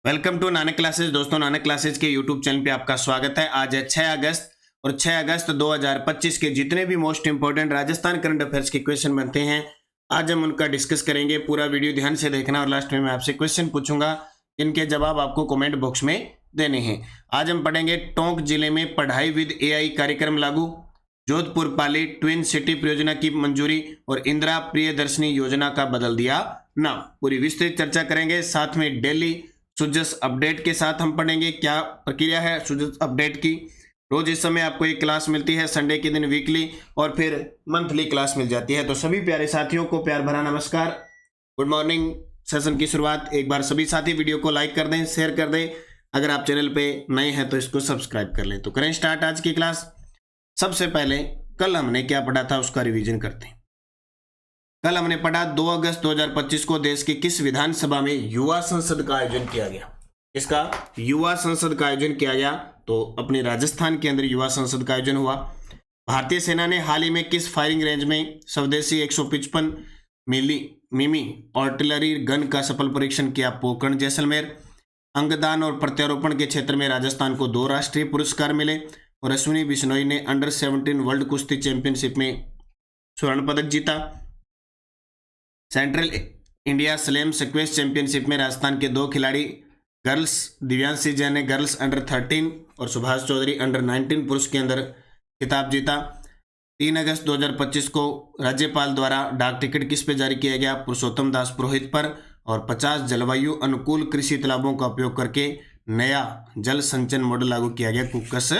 Welcome to Nanak classes. दोस्तों, Nanak classes के YouTube channel पे आपका स्वागत है। आज है 6 अगस्त और 6 अगस्त 2025 के जितने भी most important Rajasthan current affairs के क्वेश्चन बनते हैं, आज हम उनका डिस्कस करेंगे। पूरा वीडियो ध्यान से देखना और लास्ट में मैं आपसे क्वेश्चन पूछूंगा, इनके जवाब आपको कमेंट बॉक्स में देने हैं। आज हम पढ़ेंगे टोंक जिले में पढ़ाई विद AI कार्यक्रम लागू, जोधपुर पाली ट्विन सिटी परियोजना की मंजूरी और इंदिरा प्रियदर्शनी योजना का बदल दिया नाम। पूरी विस्तृत चर्चा करेंगे। साथ में डेली सुजस अपडेट के साथ हम पढ़ेंगे क्या प्रक्रिया है सुजस अपडेट की। रोज इस समय आपको एक क्लास मिलती है, संडे के दिन वीकली और फिर मंथली क्लास मिल जाती है। तो सभी प्यारे साथियों को प्यार भरा नमस्कार, गुड मॉर्निंग। सेशन की शुरुआत एक बार सभी साथी वीडियो को लाइक कर दें, शेयर कर दें। अगर आप चैनल पे नए हैं तो इसको सब्सक्राइब कर लें। तो करें स्टार्ट आज की क्लास। सबसे पहले कल हमने क्या पढ़ा था उसका रिवीजन करते हैं। कल हमने पढ़ा 2 अगस्त 2025 को देश की किस विधानसभा में युवा संसद का आयोजन किया गया। इसका युवा संसद का आयोजन किया गया तो अपने राजस्थान के अंदर युवा संसद का आयोजन हुआ। भारतीय सेना ने हाल ही में किस फायरिंग रेंज में स्वदेशी 155 मिमी आर्टिलरी गन का सफल परीक्षण किया। पोखरण जैसलमेर। अंगदान और प्रत्यारोपण के क्षेत्र में राजस्थान को 2 राष्ट्रीय पुरस्कार मिले और अश्विनी बिश्नोई ने अंडर 17 वर्ल्ड कुश्ती चैंपियनशिप में स्वर्ण पदक जीता। Central India slam squash championship में राजस्थान के 2 खिलाड़ी गर्ल्स दिव्यांशी जैन ने गर्ल्स अंडर 13 और सुभाष चौधरी अंडर 19 पुरुष के अंदर खिताब जीता। 3 अगस्त 2025 को राज्यपाल द्वारा डाक टिकट किस पे जारी किया गया। पुरुषोत्तम दास पुरोहित पर। और 50 जलवायु अनुकूल कृषि तालाबों का उपयोग करके नया जल संचयन मॉडल लागू किया गया कुक्कस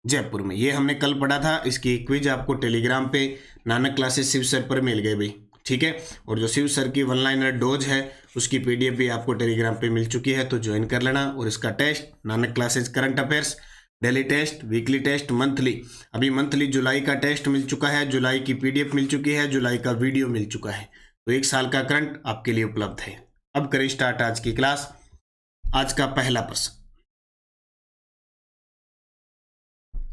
जयपुर में। ये हमने कल पढ़ा था। इसकी क्विज आपको टेलीग्राम पे नानक क्लासेस शिव सर पर मिल गए भाई, ठीक है। और जो शिव सर की 1 लाइनर डोज है उसकी PDF भी आपको टेलीग्राम पे मिल चुकी है, तो ज्वाइन कर लेना। और इसका test Nanak classes current affairs daily test, weekly test, monthly. अभी मंथली जुलाई का टेस्ट मिल चुका है, जुलाई की PDF मिल चुकी है, जुलाई का वीडियो मिल चुका है। तो 1 साल का करंट आपके लिए उपलब्ध है। अब करें स्टार्ट आज की क्लास। आज का पहला प्रश्न,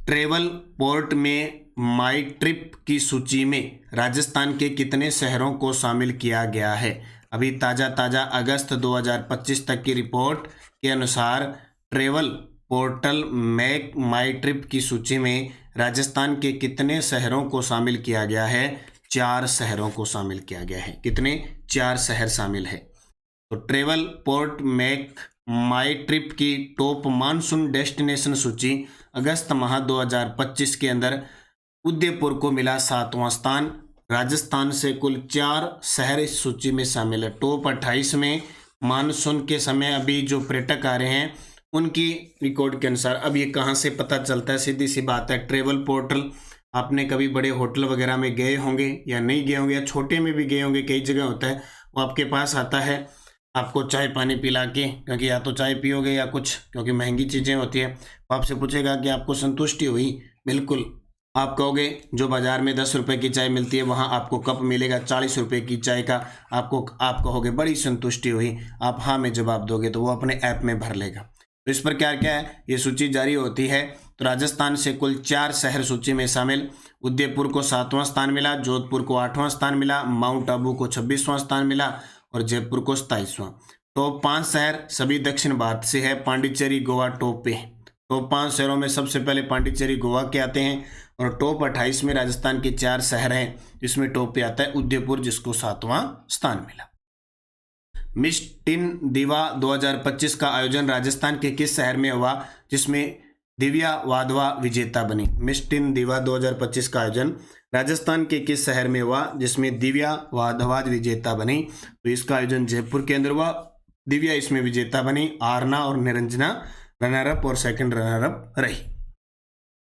ट्रेवल पोर्ट में माई ट्रिप की सूची में राजस्थान के कितने शहरों को शामिल किया गया है। अभी ताज़ा अगस्त 2025 तक की रिपोर्ट के अनुसार ट्रेवल पोर्टल में माई ट्रिप की सूची में राजस्थान के कितने शहरों को शामिल किया गया है। 4 शहरों को शामिल किया गया है। कितने? 4 शहर शामिल है। तो ट्रेवल पोर्ट मेक माई ट्रिप की टॉप मानसून डेस्टिनेशन सूची अगस्त माह 2025 के अंदर उदयपुर को मिला 7वां स्थान। राजस्थान से कुल 4 शहर इस सूची में शामिल है। टॉप 28 में मानसून के समय अभी जो पर्यटक आ रहे हैं उनकी रिकॉर्ड के अनुसार। अब ये कहाँ से पता चलता है? सीधी सी बात है, ट्रेवल पोर्टल। आपने कभी बड़े होटल वगैरह में गए होंगे या नहीं गए होंगे, या छोटे में भी गए होंगे, कई जगह होता है, वो आपके पास आता है आपको चाय पानी पिला के, क्योंकि या तो चाय पियोगे या कुछ, क्योंकि महंगी चीज़ें होती है। वो आपसे पूछेगा कि आपको संतुष्टि हुई। बिल्कुल, आप कहोगे जो बाज़ार में 10 रुपये की चाय मिलती है वहाँ आपको कप मिलेगा 40 रुपये की चाय का। आप कहोगे बड़ी संतुष्टि हुई, आप हाँ में जवाब दोगे तो वो अपने ऐप में भर लेगा। तो इस पर क्या क्या है, ये सूची जारी होती है। तो राजस्थान से कुल 4 शहर सूची में शामिल। उदयपुर को 7वां स्थान मिला, जोधपुर को 8वां स्थान मिला, माउंट आबू को 26वां स्थान मिला और जयपुर को 27वां। टॉप 5 शहर सभी दक्षिण भारत से है। पांडिचेरी गोवा टॉप पे। टॉप 5 शहरों में सबसे पहले पांडिचेरी गोवा के आते हैं। और टॉप 28 में राजस्थान के 4 शहर हैं, जिसमें टॉप पे आता है उदयपुर, जिसको 7वां स्थान मिला। मिस टिन दिवा 2025 का आयोजन राजस्थान के किस शहर में हुआ, जिसमें दिव्या वाधवा विजेता बनी। मिस टिन दिवा 2025 का आयोजन राजस्थान के किस शहर में हुआ, जिसमें दिव्या वाधवा विजेता बनी। तो इसका आयोजन जयपुर के अंदर हुआ। दिव्या इसमें विजेता बनी। आरना और निरंजना रनर अप और सेकंड रनर अप रही।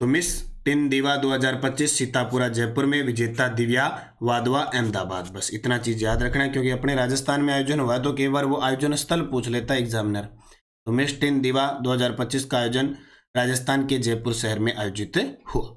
तो मिस टिन दिवा 2025 सीतापुरा जयपुर में, विजेता दिव्या वाधवा अहमदाबाद। बस इतना चीज याद रखना है, क्योंकि अपने राजस्थान में आयोजन हुआ तो कई बार वो आयोजन स्थल पूछ लेता है एग्जामिनर। तो मिस टिन दिवा 2025 का आयोजन राजस्थान के जयपुर शहर में आयोजित हुआ।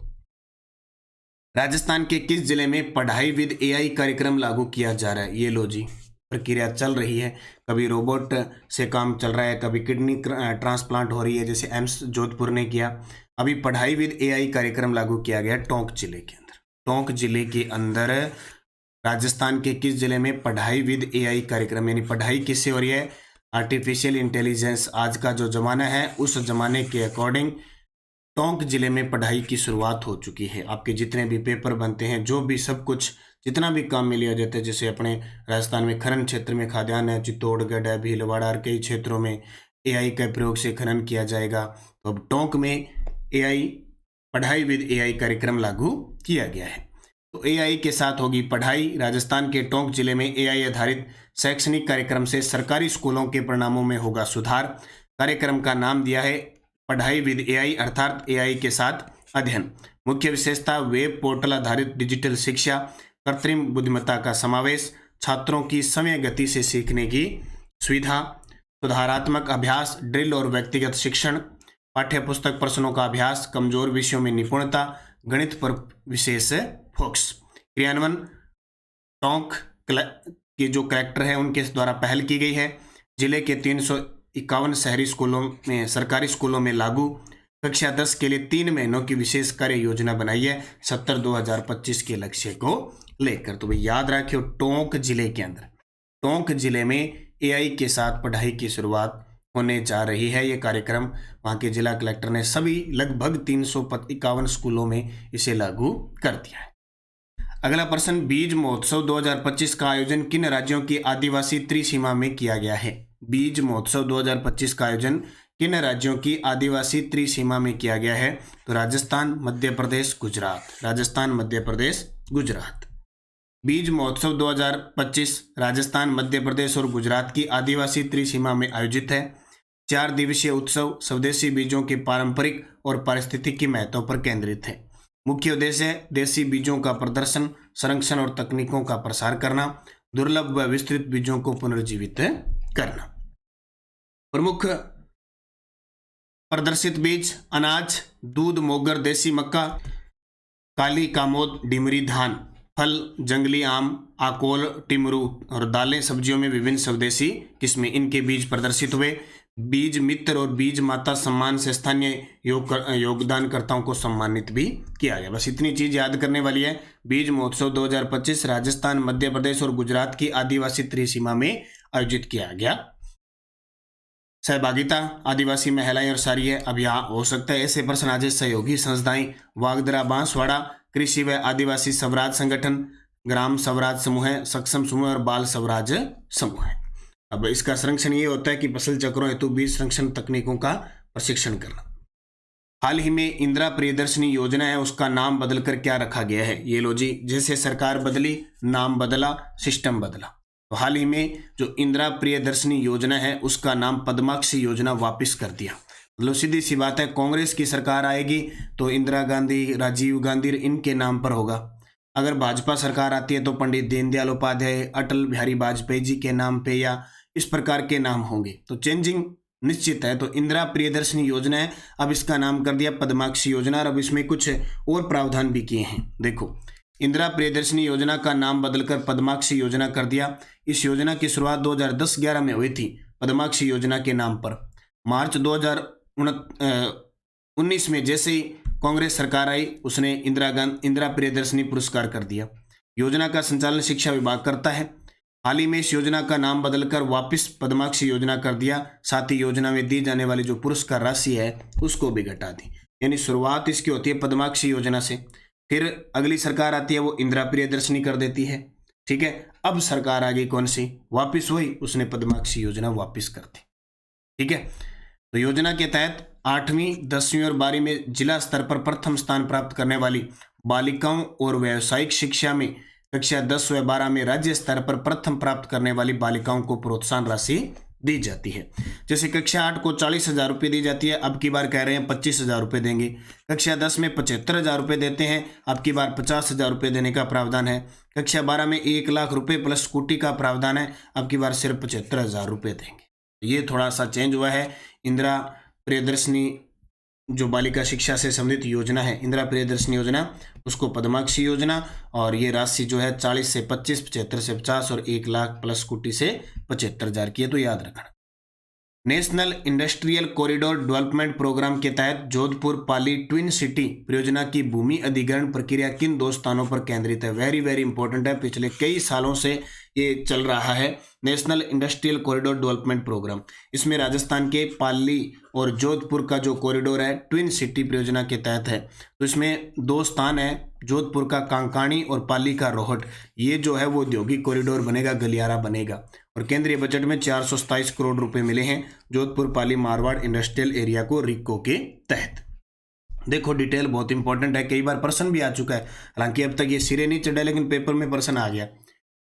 राजस्थान के किस जिले में पढ़ाई विद AI कार्यक्रम लागू किया जा रहा है। ये लो जी, प्रक्रिया चल रही है। कभी रोबोट से काम चल रहा है, कभी किडनी ट्रांसप्लांट हो रही है, जैसे एम्स जोधपुर ने किया। अभी पढ़ाई विद AI कार्यक्रम लागू किया गया टोंक जिले के अंदर। टोंक जिले के अंदर राजस्थान के किस जिले में पढ़ाई विद AI कार्यक्रम, यानी पढ़ाई किससे हो रही है, आर्टिफिशियल इंटेलिजेंस आज का जो ज़माना है, उस ज़माने के अकॉर्डिंग टोंक जिले में पढ़ाई की शुरुआत हो चुकी है। आपके जितने भी पेपर बनते हैं, जो भी सब कुछ जितना भी काम में लिया जाता है, जैसे अपने राजस्थान में खनन क्षेत्र में खाद्यान्न है, चित्तौड़गढ़ है, भीलवाड़ा और कई क्षेत्रों में एआई के प्रयोग से खनन किया जाएगा। तो अब टोंक में एआई पढ़ाई विद एआई कार्यक्रम लागू किया गया है। तो एआई के साथ होगी पढ़ाई। राजस्थान के टोंक जिले में एआई आधारित शैक्षणिक कार्यक्रम से सरकारी स्कूलों के परिणामों में होगा सुधार। कार्यक्रम का नाम दिया है पढ़ाई विद एआई, अर्थात एआई के साथ अध्ययन। मुख्य विशेषता वेब पोर्टल आधारित डिजिटल शिक्षा, कृत्रिम बुद्धिमत्ता का समावेश, छात्रों की समय गति से सीखने की सुविधा, सुधारात्मक अभ्यास, ड्रिल और व्यक्तिगत शिक्षण, पाठ्यपुस्तक प्रश्नों का अभ्यास, कमजोर विषयों में निपुणता, गणित पर विशेष फोकस। क्रियान्वयन टोंक के जो कलेक्टर है उनके द्वारा पहल की गई है। जिले के 351 शहरी स्कूलों में, सरकारी स्कूलों में लागू। कक्षा 10 के लिए 3 महीनों की विशेष कार्य योजना बनाई है 70/2025 के लक्ष्य को लेकर। तो भाई याद रखियो, टोंक जिले के अंदर, टोंक जिले में एआई के साथ पढ़ाई की शुरुआत होने जा रही है। ये कार्यक्रम वहाँ के जिला कलेक्टर ने सभी लगभग 351 स्कूलों में इसे लागू कर दिया है। अगला प्रश्न, बीज महोत्सव 2025 का आयोजन किन राज्यों की आदिवासी त्रिसीमा में किया गया है? बीज महोत्सव 2025 का आयोजन किन राज्यों की आदिवासी त्रिसीमा में किया गया है? तो राजस्थान, मध्य प्रदेश, गुजरात। राजस्थान, मध्य प्रदेश, गुजरात। बीज महोत्सव 2025 राजस्थान, मध्य प्रदेश और गुजरात की आदिवासी त्रिसीमा में आयोजित है। 4 दिवसीय उत्सव स्वदेशी बीजों के पारंपरिक और पारिस्थितिकी महत्व पर केंद्रित है। मुख्य उद्देश्य देशी बीजों का प्रदर्शन, संरक्षण और तकनीकों का प्रसार करना, दुर्लभ व विस्तृत बीजों को पुनर्जीवित करना। प्रमुख प्रदर्शित बीज अनाज, दूध, मोगर, देसी मक्का, काली कामोद, डिमरी धान, फल, जंगली आम, आकोल, टिमरू और दालें, सब्जियों में विभिन्न स्वदेशी किस्में, इनके बीज प्रदर्शित हुए। बीज मित्र और बीज माता सम्मान से स्थानीय योगदानकर्ताओं को सम्मानित भी किया गया। बस इतनी चीज याद करने वाली है। बीज महोत्सव 2025 राजस्थान, मध्य प्रदेश और गुजरात की आदिवासी त्रिसीमा में आयोजित किया गया। सहभागिता आदिवासी महिलाएं और सारी है। अब यहाँ हो सकता है ऐसे प्रश्न आज सहयोगी संस्थाएं, वागदरा बांसवाड़ा कृषि व आदिवासी स्वराज संगठन, ग्राम स्वराज समूह है, सक्षम समूह और बाल स्वराज समूह है। अब इसका संरक्षण ये होता है कि फसल चक्रों हेतु बीज संरक्षण तकनीकों का प्रशिक्षण करना। हाल ही में इंदिरा प्रियदर्शनी योजना है, उसका नाम बदलकर क्या रखा गया है? ये लो जी, जैसे सरकार बदली, नाम बदला, सिस्टम बदला। तो हाल ही में जो इंदिरा प्रियदर्शनी योजना है उसका नाम पद्माक्षी योजना वापस कर दिया। मतलब सीधी सी बात है, कांग्रेस की सरकार आएगी तो इंदिरा गांधी, राजीव गांधी इनके नाम पर होगा। अगर भाजपा सरकार आती है तो पंडित दीनदयाल उपाध्याय, अटल बिहारी वाजपेयी जी के नाम पे या इस प्रकार के नाम होंगे। तो चेंजिंग निश्चित है। तो इंदिरा प्रियदर्शनी योजना है, अब इसका नाम कर दिया पद्माक्षी योजना। और अब इसमें कुछ और प्रावधान भी किए हैं। देखो, इंदिरा प्रियदर्शनी योजना का नाम बदलकर पद्माक्षी योजना कर दिया। इस योजना की शुरुआत 2010-11 में हुई थी पद्माक्षी योजना के नाम पर। मार्च 2019 में जैसे ही कांग्रेस सरकार आई, उसने इंदिरा प्रियदर्शनी पुरस्कार कर दिया। योजना का संचालन शिक्षा विभाग करता है। हाल ही में इस योजना का नाम बदलकर वापस पद्माक्षी योजना कर दिया। साथ ही योजना में दी जाने वाली जो पुरस्कार राशि है उसको भी घटा दी। यानी शुरुआत इसकी होती है पद्माक्षी योजना से, फिर अगली सरकार आती है वो इंदिरा प्रियदर्शनी कर देती है। ठीक है, अब सरकार आ गई कौन सी, वापिस हुई, उसने पद्माक्षी योजना वापिस कर दी। ठीक है, तो योजना के तहत 8वीं, 10वीं और 12वीं में जिला स्तर पर प्रथम स्थान प्राप्त करने वाली बालिकाओं और व्यावसायिक शिक्षा में कक्षा 10 व 12 में राज्य स्तर पर प्रथम प्राप्त करने वाली बालिकाओं को प्रोत्साहन राशि दी जाती है। जैसे कक्षा 8 को 40,000 रुपये दी जाती है, अब की बार कह रहे हैं 25,000 रुपये देंगे। कक्षा 10 में 75,000 रुपये देते हैं, अब की बार 50,000 रुपये देने का प्रावधान है। कक्षा 12 में 1 लाख रुपये प्लस स्कूटी का प्रावधान है, अब की बार सिर्फ 75,000 रुपये देंगे। ये थोड़ा सा चेंज हुआ है। इंदिरा प्रियदर्शनी जो बालिका शिक्षा से संबंधित योजना है, इंदिरा प्रियदर्शनी योजना, उसको पद्माक्षी योजना, और ये राशि जो है 40 से 25, 75 से 50 और 1 लाख प्लस स्कूटी से 75,000 की है। तो याद रखना। National industrial corridor development programme के तहत जोधपुर पाली ट्विन सिटी परियोजना की भूमि अधिग्रहण प्रक्रिया किन 2 स्थानों पर केंद्रित है? वेरी वेरी इंपॉर्टेंट है। पिछले कई सालों से ये चल रहा है national industrial corridor development programme. इसमें राजस्थान के पाली और जोधपुर का जो कॉरिडोर है ट्विन सिटी परियोजना के तहत है। तो इसमें दो स्थान है, जोधपुर का कांकाणी और पाली का रोहट। ये जो है वो औद्योगिक कॉरिडोर बनेगा, गलियारा बनेगा। और केंद्रीय बजट में 427 करोड़ रुपए मिले हैं जोधपुर पाली मारवाड़ इंडस्ट्रियल एरिया को रिको के तहत। देखो डिटेल बहुत इंपॉर्टेंट है, कई बार प्रश्न भी आ चुका है, हालांकि अब तक ये सिरे नहीं चढ़ा लेकिन पेपर में प्रश्न आ गया।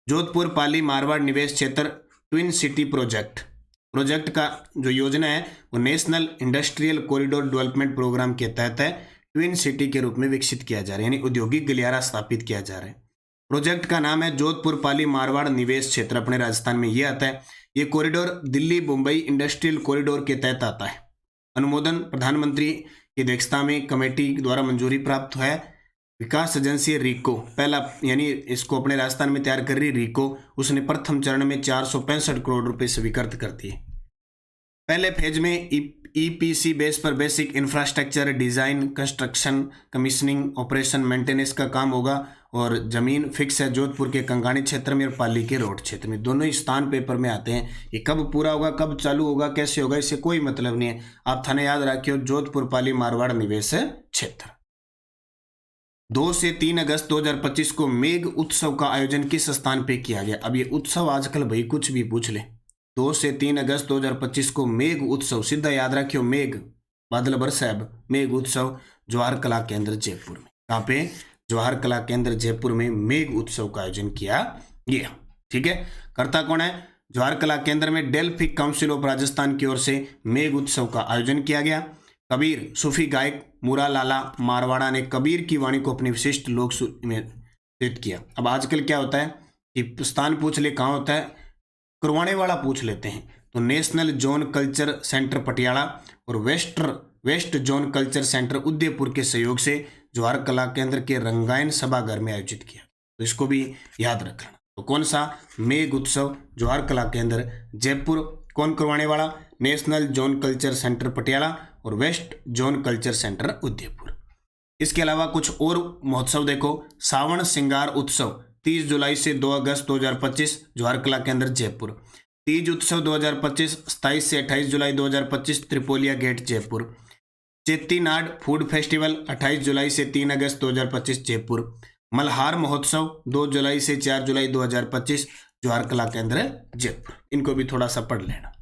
जोधपुर पाली मारवाड़ निवेश क्षेत्र ट्विन सिटी प्रोजेक्ट का जो योजना है वो national industrial corridor development programme के तहत है, ट्विन सिटी के रूप में विकसित किया जा रहा है, यानी औद्योगिक गलियारा स्थापित किया जा रहा है। प्रोजेक्ट का नाम है जोधपुर पाली मारवाड़ निवेश क्षेत्र, अपने राजस्थान में ये आता है। ये corridor Delhi Mumbai industrial corridor के तहत आता है। अनुमोदन प्रधानमंत्री की अध्यक्षता में कमेटी द्वारा मंजूरी प्राप्त है। विकास एजेंसी रिको पहला, यानी इसको अपने राजस्थान में तैयार कर रही रिको, उसने प्रथम चरण में 465 करोड़ रुपए स्वीकृत कर दिए। पहले फेज में ईपीसी बेस पर basic infrastructure design, construction, commissioning, operation, maintenance का काम होगा और जमीन फिक्स है जोधपुर के कंगाणी क्षेत्र में और पाली के रोड क्षेत्र में। दोनों ही स्थान पेपर में आते हैं। ये कब पूरा होगा, कब चालू होगा, कैसे होगा, इससे कोई मतलब नहीं है। आप थाने याद रखियो जोधपुर पाली मारवाड़ निवेश क्षेत्र। 2 से 3 अगस्त 2025 को मेघ उत्सव का आयोजन किस स्थान पे किया गया। अब ये उत्सव आजकल भाई कुछ भी पूछ ले। 2 से 3 अगस्त 2025 को मेघ उत्सव, सीधा याद रखियो मेघ बादल बरसाब, मेघ उत्सव जवाहर कला केंद्र जयपुर में। कहाँ पे? जवाहर कला केंद्र जयपुर में मेघ उत्सव का आयोजन किया गया। ठीक है, करता कौन है? जवाहर कला केंद्र में डेल्फिक काउंसिल ऑफ राजस्थान की ओर से मेघ उत्सव का आयोजन किया गया। कबीर सूफी गायक मुरा लाला मारवाड़ा ने कबीर की वाणी को अपनी विशिष्ट लोक में नृत्य किया। अब आजकल क्या होता है कि स्थान पूछ ले कहाँ होता है, करवाने वाला पूछ लेते हैं। तो national zone culture centre Patiala और west zone culture centre Udaipur के सहयोग से जवाहर कला केंद्र के रंगायन सभागार में आयोजित किया। तो इसको भी याद रखना। तो कौन सा? मेघ उत्सव जवाहर कला केंद्र जयपुर। कौन करवाने वाला? National zone culture centre Patiala और west zone culture centre Udaipur. इसके अलावा कुछ और महोत्सव देखो। सावन श्रृंगार उत्सव 30 जुलाई से 2 अगस्त 2025 जवाहर कला केंद्र जयपुर। तीज उत्सव 2025 27 से 28 जुलाई 2025 Tripolia gate Jaipur. Chettinad food festival 28 जुलाई से 3 अगस्त 2025 जयपुर। मल्हार महोत्सव 2 जुलाई से 4 जुलाई 2025 जवाहर कला केंद्र जयपुर। इनको भी थोड़ा सा पढ़ लेना।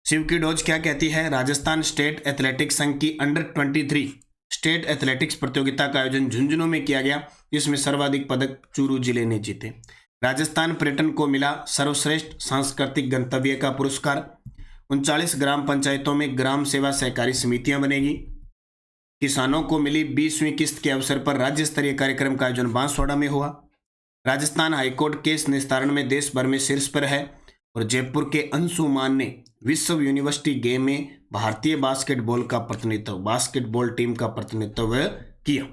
शिव की डोज क्या कहती है? राजस्थान स्टेट एथलेटिक्स संघ की अंडर 23 स्टेट एथलेटिक्स प्रतियोगिता का आयोजन झुंझुनू में किया गया, जिसमें सर्वाधिक पदक चूरू जिले ने जीते। राजस्थान पर्यटन को मिला सर्वश्रेष्ठ सांस्कृतिक गंतव्य का पुरस्कार। 39 ग्राम पंचायतों में ग्राम सेवा सहकारी समितियां बनेगी। किसानों को मिली 20वीं किस्त के अवसर पर राज्य स्तरीय कार्यक्रम का आयोजन बांसवाड़ा में हुआ। राजस्थान हाईकोर्ट केस निस्तारण में देश भर में शीर्ष पर है और जयपुर के अंशुमान ने विश्व यूनिवर्सिटी गेम में भारतीय बास्केटबॉल टीम का प्रतिनिधित्व किया।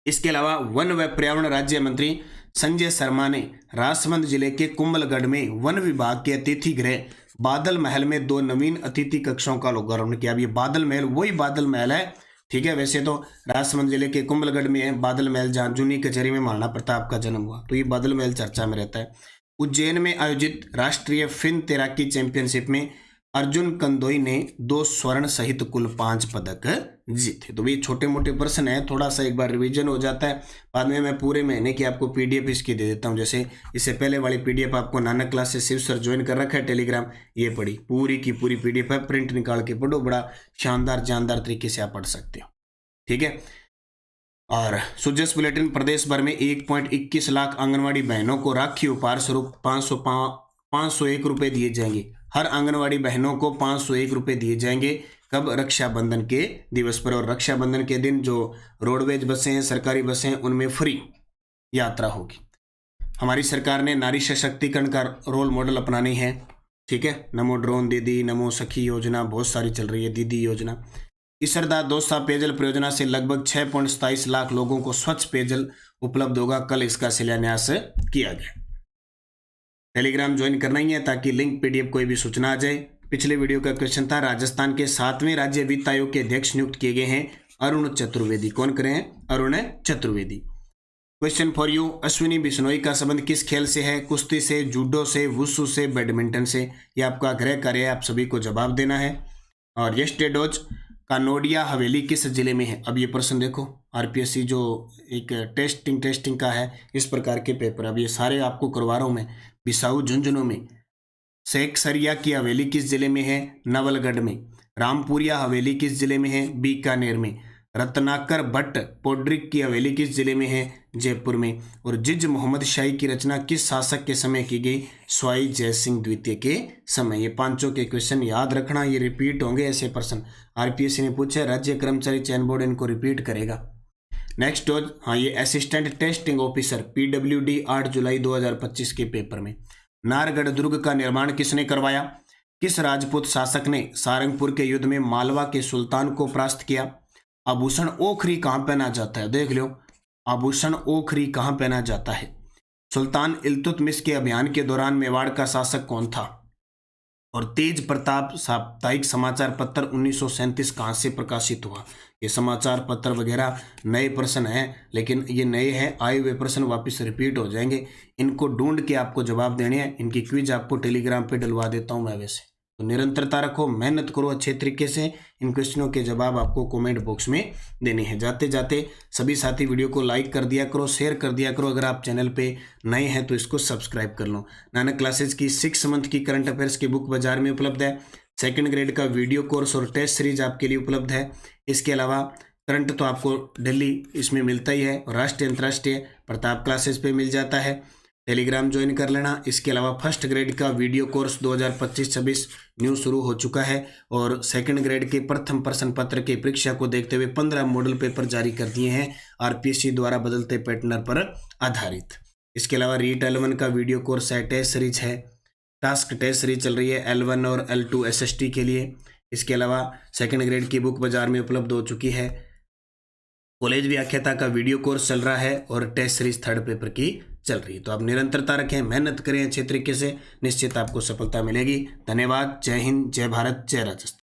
इसके अलावा वन व पर्यावरण राज्य मंत्री संजय शर्मा ने राजसमंद जिले के कुंभलगढ़ में वन विभाग के अतिथि गृह बादल महल में 2 नवीन अतिथि कक्षों का लोकार्पण किया। अब ये बादल महल वही बादल महल है, ठीक है। वैसे तो राजसमंद जिले के कुंभलगढ़ में है बादल महल, जहाँ जूनी कचहरी में महाराणा प्रताप का जन्म हुआ, तो ये बादल महल चर्चा में रहता है। उज्जैन में आयोजित राष्ट्रीय फिन तैराकी चैंपियनशिप में अर्जुन कंदोई ने 2 स्वर्ण सहित कुल 5 पदक जीते। तो ये छोटे मोटे प्रश्न है, थोड़ा सा एक बार रिवीजन हो जाता है। बाद में मैं पूरे महीने की आपको पीडीएफ इसकी दे देता हूँ। जैसे इससे पहले वाली पीडीएफ आपको नानक क्लास से शिव सर ज्वाइन कर रखा है टेलीग्राम, ये पढ़ी पूरी की पूरी पीडीएफ है, प्रिंट निकाल के पढ़ो, बड़ा शानदार जानदार तरीके से आप पढ़ सकते हो, ठीक है। और सुजस बुलेटिन प्रदेश भर में 1.21 लाख आंगनवाड़ी बहनों को राखी उपहार स्वरूप 501 रुपए दिए जाएंगे। हर आंगनवाड़ी बहनों को 501 रुपए दिए जाएंगे। कब? रक्षाबंधन के दिवस पर। और रक्षाबंधन के दिन जो रोडवेज बसें हैं, सरकारी बसें हैं, उनमें फ्री यात्रा होगी। हमारी सरकार ने नारी सशक्तिकरण का रोल मॉडल अपनानी है, ठीक है। नमो ड्रोन दीदी, नमो सखी योजना बहुत सारी चल रही है, दीदी योजना। इसरदा दौसा पेयजल परियोजना से लगभग 6.27 लाख लोगों को स्वच्छ पेयजल उपलब्ध होगा। कल इसका शिलान्यास किया गया। टेलीग्राम ज्वाइन करना ही है ताकि लिंक पीडीएफ कोई भी सूचना आ जाए। पिछले वीडियो का क्वेश्चन था, राजस्थान के 7वें राज्य वित्त आयोग के अध्यक्ष नियुक्त किए गए हैं अरुण चतुर्वेदी। कौन करे हैं? Arun Chaturvedi. Question for you, Ashwini Bishnoi का संबंध किस खेल से है? कुश्ती से, जूडो से, वुशु से, बैडमिंटन से? ये आपका गृह कार्य है, आप सभी को जवाब देना है। और यस्टेडोज कानोडिया हवेली किस जिले में है? अब ये प्रश्न देखो, आरपीएससी जो एक टेस्टिंग का है, इस प्रकार के पेपर अब ये सारे आपको करवा रहा हूँ मैं। बिसाऊ झुंझुनू में। सेक्सरिया की हवेली किस जिले में है? नवलगढ़ में। रामपुरिया हवेली किस जिले में है? बीकानेर में। रत्नाकर भट्ट पोड्रिक की हवेली किस जिले में है? जयपुर में। और जिज मोहम्मद शाही की रचना किस शासक के समय की गई? स्वाई जयसिंह द्वितीय के समय। ये पांचों के क्वेश्चन याद रखना, ये रिपीट होंगे ऐसे प्रश्न। आरपीएससी ने पूछा, राज्य कर्मचारी चयन बोर्ड इनको रिपीट करेगा। नेक्स्ट हाँ, ये असिस्टेंट टेस्टिंग ऑफिसर पीडब्ल्यूडी 8 जुलाई 2025 के पेपर में। नारगढ़ दुर्ग का निर्माण किसने करवाया? किस राजपूत शासक ने सारंगपुर के युद्ध में मालवा के सुल्तान को परास्त किया? आभूषण ओखरी कहाँ पहना जाता है? देख लो, आभूषण ओखरी कहाँ पहना जाता है? सुल्तान इल्तुतमिश के अभियान के दौरान मेवाड़ का शासक कौन था? और तेज प्रताप साप्ताहिक समाचार पत्र 1937 कहाँ से प्रकाशित हुआ? ये समाचार पत्र वगैरह नए प्रश्न हैं, लेकिन ये नए हैं, आए हुए प्रश्न वापस रिपीट हो जाएंगे। इनको ढूंढ के आपको जवाब देने हैं। इनकी क्विज आपको टेलीग्राम पे डलवा देता हूँ मैं वैसे। तो निरंतरता रखो, मेहनत करो अच्छे तरीके से। इन क्वेश्चनों के जवाब आपको कमेंट बॉक्स में देने हैं। जाते जाते सभी साथी वीडियो को लाइक कर दिया करो, शेयर कर दिया करो। अगर आप चैनल पे नए हैं तो इसको सब्सक्राइब कर लो। नानक क्लासेज की 6 मंथ की करंट अफेयर्स की बुक बाजार में उपलब्ध है। सेकंड ग्रेड का वीडियो कोर्स और टेस्ट सीरीज आपके लिए उपलब्ध है। इसके अलावा करंट तो आपको डेली इसमें मिलता ही है, और राष्ट्रीय अंतर्राष्ट्रीय प्रताप क्लासेज पे मिल जाता है। टेलीग्राम ज्वाइन कर लेना। इसके अलावा फर्स्ट ग्रेड का वीडियो कोर्स 2025-26 न्यू शुरू हो चुका है, और सेकंड ग्रेड के प्रथम प्रश्न पत्र की परीक्षा को देखते हुए 15 मॉडल पेपर जारी कर दिए हैं आरपीएससी द्वारा बदलते पैटर्न पर आधारित। इसके अलावा रीट L1 का वीडियो कोर्स है, टेस्ट सीरीज है, टास्क टेस्ट सीरीज चल रही है L1 और L2 SST के लिए। इसके अलावा सेकंड ग्रेड की बुक बाजार में उपलब्ध हो चुकी है। कॉलेज व्याख्याता का वीडियो कोर्स चल रहा है, और टेस्ट सीरीज थर्ड पेपर की चल रही है। तो आप निरंतरता रखें, मेहनत करें अच्छे तरीके से, निश्चित आपको सफलता मिलेगी। धन्यवाद। जय हिंद, जय भारत, जय राजस्थान।